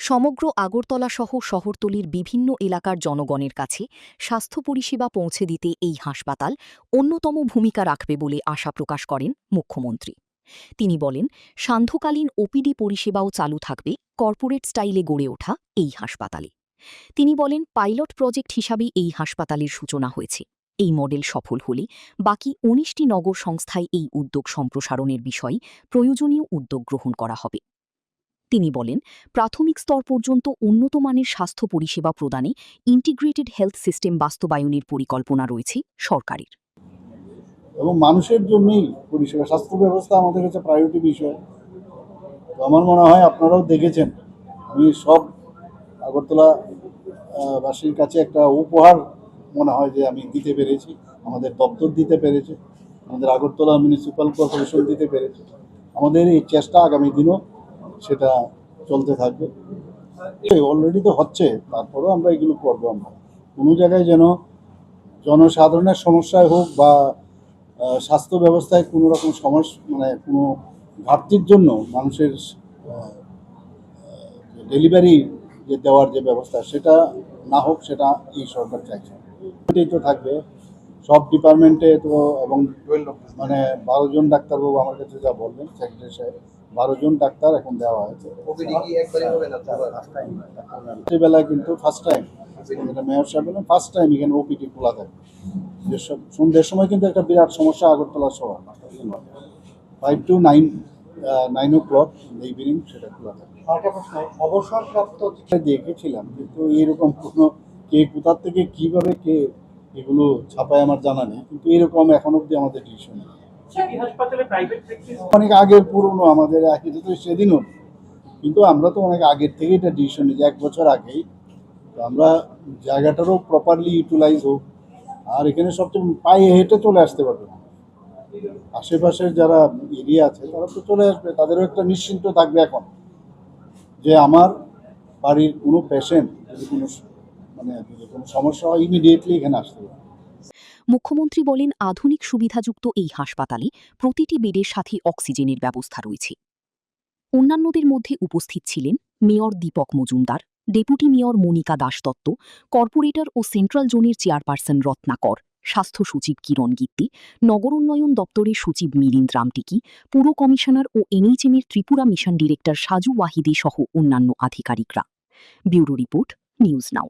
সমগ্র আগরতলাসহ শহরতলির বিভিন্ন এলাকার জনগণের কাছে স্বাস্থ্য পরিষেবা পৌঁছে দিতে এই হাসপাতাল অন্যতম ভূমিকা রাখবে বলে আশা প্রকাশ করেন মুখ্যমন্ত্রী। তিনি বলেন, সান্ধ্যকালীন ওপিডি পরিষেবাও চালু থাকবে কর্পোরেট স্টাইলে গড়ে ওঠা এই হাসপাতালে। তিনি বলেন, পাইলট প্রজেক্ট হিসাবেই এই হাসপাতালের সূচনা হয়েছে। এই মডেল সফল হলে বাকি ১৯টি নগর সংস্থায় এই উদ্যোগ সম্প্রসারণের বিষয়ে প্রয়োজনীয় উদ্যোগ গ্রহণ করা হবে। তিনি বলেন, প্রাথমিক স্তর পর্যন্ত উন্নত মানের স্বাস্থ্য পরিষেবা প্রদানে ইন্টিগ্রেটেড হেলথ সিস্টেম বাস্তবায়নের পরিকল্পনা রয়েছে সরকারের। এবং মানুষের জন্যই পরিষেবা স্বাস্থ্য ব্যবস্থা আমাদের কাছে প্রায়োরিটি বিষয়। তো আমার মনে হয় আপনারাও দেখেছেন, আমি সব আগরতলা বাসীর কাছে একটা উপহার মনে হয় যে আমি দিতে পেরেছি, আমাদের দপ্তর দিতে পেরেছে, আমাদের আগরতলা মিউনিসিপ্যাল কর্পোরেশন দিতে পেরেছে। আমাদের এই চেষ্টা আগামী দিনও সেটা চলতে থাকবে। অলরেডি তো হচ্ছে, তারপরেও আমরা এগুলো করবো। আমরা কোনো জায়গায় যেন জনসাধারণের সমস্যায় হোক বা স্বাস্থ্য ব্যবস্থায় কোনো রকম সমস্যা কোনো ঘাটতির জন্য মানুষের ডেলিভারি যে দেওয়ার যে ব্যবস্থা সেটা না হোক, সেটা এই সরকার চাইছে। এটাই তো থাকবে সব ডিপার্টমেন্টে। তো এবং 12 জন ডাক্তারবাবু আমার কাছে যা বললেন সেক্রেটারি সাহেব, 12 জন ডাক্তার এখন দেওয়া হয়েছে। বেলায় কিন্তু ফার্স্ট টাইম, যেটা মেয়র সাহেব বললেন, ফার্স্ট টাইম এখানে ওপিডি খোলা থাকে। যেসব সন্ধ্যের সময় কিন্তু একটা বিরাট সমস্যা আগরতলা শহর, 5 to 9 o'clock ইভিনিং সেটা খোলা থাকে। অবসরপ্রাপ্ত দেখেছিলাম, কিন্তু এইরকম কোনো কে কোথার থেকে কীভাবে কে এগুলো ছাপায় আমার জানা নেই, কিন্তু এরকম এখন অব্দি আমাদের ডিসিশন নেই। অনেক আগের পুরনো আমাদের এটা তো সেদিনও, কিন্তু আমরা তো অনেক আগের থেকে এটা ডিসিশন নিই যে 1 বছর আগেই তো আমরা জায়গাটারও প্রপারলি ইউটিলাইজ হোক। আর এখানে সবচেয়ে পায়ে হেঁটে চলে আসতে পারবে না, আশেপাশের যারা এরিয়া আছে তারা তো চলে আসবে, তাদেরও একটা নিশ্চিন্ত থাকবে এখন যে আমার বাড়ির কোনো পেশেন্ট যদি কোনো সমস্যা হয় ইমিডিয়েটলি এখানে আসতে পারে। মুখ্যমন্ত্রী বলেন, আধুনিক সুবিধাযুক্ত এই হাসপাতালে প্রতিটি বেডের সাথে অক্সিজেনের ব্যবস্থা রয়েছে। অন্যান্যদের মধ্যে উপস্থিত ছিলেন mayor Dipak Majumdar, deputy mayor Monika Das Dutta, corporator ও সেন্ট্রাল জোনের চেয়ারপারসন রত্নাকর, স্বাস্থ্য সচিব কিরণ গিত্তি, নগর উন্নয়ন দপ্তরের সচিব মিলিন্দ রামটিকি, পুর কমিশনার ও এনএইচএমের ত্রিপুরা মিশন ডিরেক্টর সাজু ওয়াহিদি সহ অন্যান্য আধিকারিকরা। ব্যুরো রিপোর্ট, নিউজ নাও।